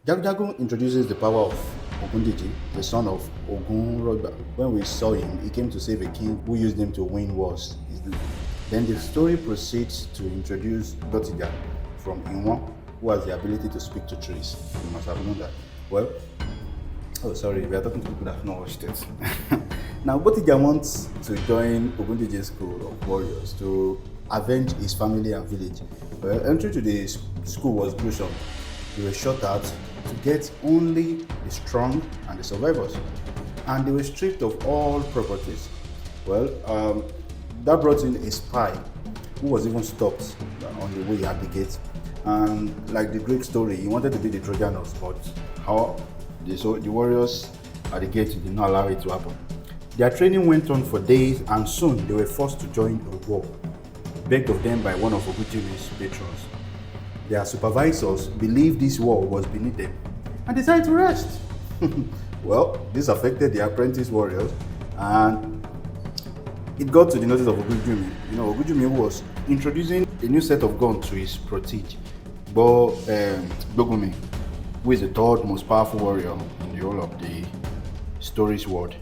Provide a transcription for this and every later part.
Jagun introduces the power of Ogundiji, the son of Ogunrogba. When we saw him, he came to save a king who used him to win wars. Then the story proceeds to introduce Dotija from Inwan, who has the ability to speak to trees. You must have known that. Well, oh sorry, we are talking to people that have not watched it. Now, Dotija wants to join Ogundiji's school of warriors to avenge his family and village. Well, entry to the school was gruesome. They were shot at to get only the strong and the survivors, and they were stripped of all properties. Well, that brought in a spy who was even stopped on the way at the gate. And like the Greek story, he wanted to be the Trojan horse, but how the warriors at the gate did not allow it to happen. Their training went on for days, and soon they were forced to join a war, begged of them by one of Oguchime's patrons. Their supervisors believed this war was beneath them and decided to rest. Well, this affected the apprentice warriors, and it got to the notice of Ogujimi. Ogujimi was introducing a new set of guns to his protege, Bogumi, who is the third most powerful warrior in the whole of the story's world.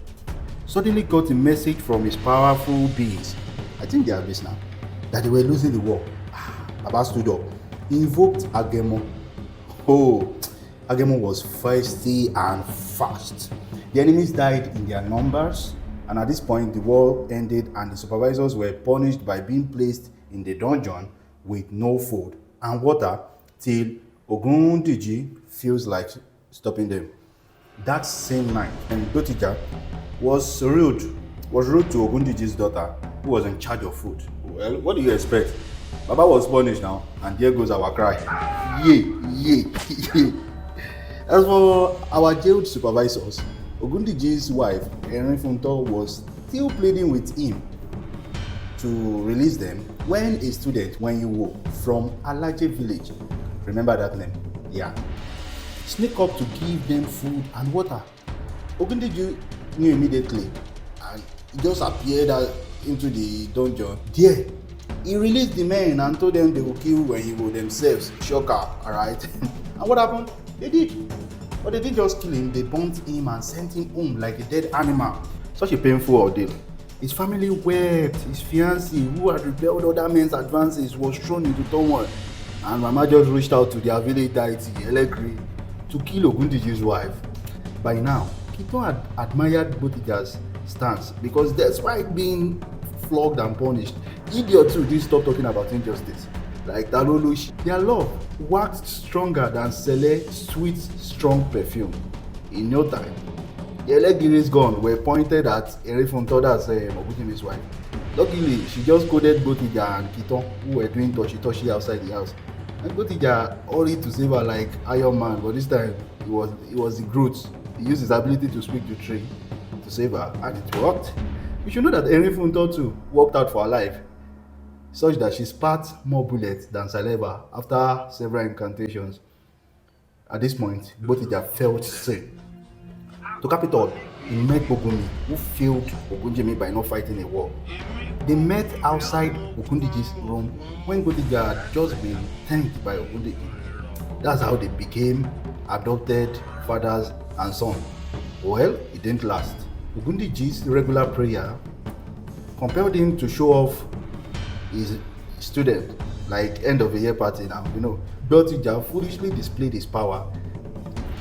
Suddenly got a message from his powerful beings, I think they are bees now, that they were losing the war. Baba stood up. He invoked Agemo. Oh, Agemo was feisty and fast. The enemies died in their numbers, and at this point the war ended and the supervisors were punished by being placed in the dungeon with no food and water till Ogundiji feels like stopping them. That same night, and Dotija was rude to Ogundiji's daughter, who was in charge of food. Well, what do you expect? Baba was punished now, and there goes our cry. Yay, yay, yay. As for our jailed supervisors, Ogundiji's wife, Erin Funto, was still pleading with him to release them when a student, Wenyiwo, from Alaje village, remember that name? Yeah, sneak up to give them food and water. Ogundiji knew immediately, and he just appeared into the dungeon. There, he released the men and told them they would kill Wenyiwo themselves. Shocker, alright? And what happened? They did. But they didn't just kill him, they burnt him and sent him home like a dead animal. Such a painful ordeal. His family wept. His fiancée, who had rebelled other men's advances, was thrown into turmoil. And Mama just reached out to their village deity, Elegri, to kill Ogundiji's wife. By now, Kito had admired Botija's stance because despite being flogged and punished, idiots too didn't stop talking about injustice. Like Talolush, their love waxed stronger than Sele's sweet, strong perfume. In no time, the Elegiri's gun were pointed at Erifuntoda's Ogundiji's wife. Luckily, she just coded Botija and Kito, who were doing toshi outside the house. And Botija hurried to save her like Iron Man, but this time it was the Groot. He used his ability to speak to tree to save her, and it worked. You should know that Erifunto too worked out for her life, such that she spat more bullets than saliva after several incantations. At this point, Botija felt sin. To cap it all, he met Bogumi, who failed Ogunjimi by not fighting a war. They met outside Ogundiji's room when Botija had just been thanked by Ogundiji. That's how they became adopted fathers and son. Well, it didn't last. Ogundiji's regular prayer compelled him to show off his student, like end of the year party now. Botija foolishly displayed his power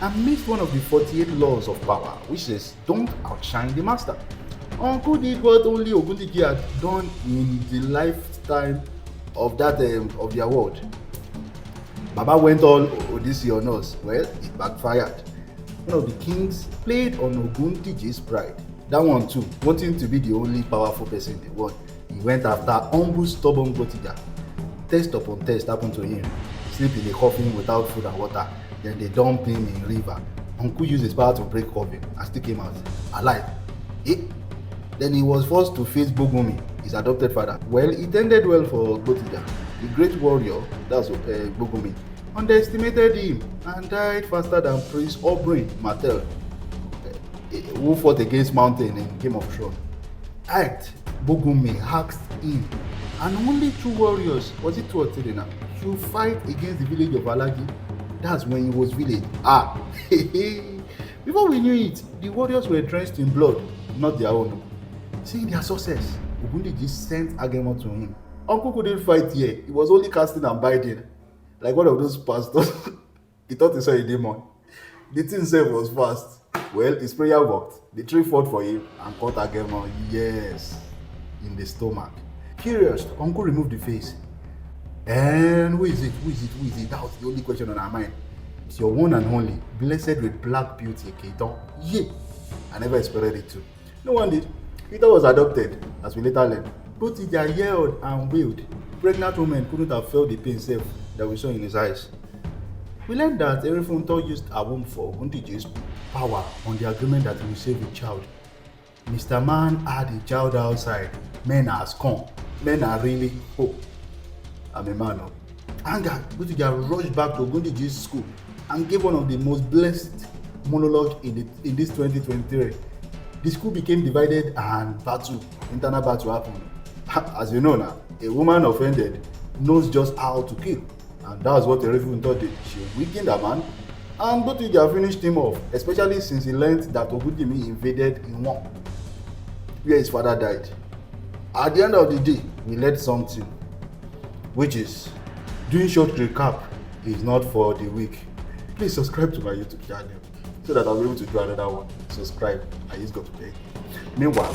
and missed one of the 48 laws of power, which says don't outshine the master. Uncle did what only Ogundiji had done in the lifetime of that of their world. Baba went all Odyssey on us. Well, it backfired. One of the kings played on Ogundiji's pride. That one too, wanting to be the only powerful person in the world. He went after humble, stubborn Botija. Test upon test happened to him. Sleep in a coffin without food and water. Then they dumped him in river. Uncle used his power to break coffin and still came out alive. Then he was forced to face Bogumi, his adopted father. Well, it ended well for Botija. The great warrior, that's Bogumi, underestimated him and died faster than Prince Oberyn Martell, who fought against Mountain in Game of Thrones. Bogumi asked him, and only two warriors, was it two or three now, to fight against the village of Alagi. That's when he was village. Before we knew it, the warriors were drenched in blood, not their own. Seeing their success, Ogundiji sent Agemo to him. Uncle couldn't fight here. He was only casting and biting. Like one of those pastors. He thought he saw a demon. The thing said was fast. Well, his prayer worked. The tree fought for him and caught Agemo, yes, in the stomach. Curious, Uncle removed the face. And who is it? Who is it? Who is it? That was the only question on our mind. It's your one and only, blessed with black beauty, Keita. Yeah, I never expected it to. No one did. Keita was adopted, as we later learned. Both Ija yelled and wailed. Pregnant women couldn't have felt the pain safe that we saw in his eyes. We learned that Erifunto used a womb for Ogundiji's power on the agreement that he would save a child. Mr. Man had a child outside. Men are scum. Men are really hope. I'm a man. Anger, Butija rushed back to Ogundiji's school and gave one of the most blessed monologue in this 2023. The school became divided and internal battle happened. As you know now, a woman offended knows just how to kill. And that's what Erifunto did. She weakened a man and Butija finished him off, especially since he learned that Ogundimi invaded in one, where his father died. At the end of the day, we learned something, which is doing short recap is not for the weak. Please subscribe to my YouTube channel so that I'll be able to do another one. Subscribe. I just got to pay. Meanwhile,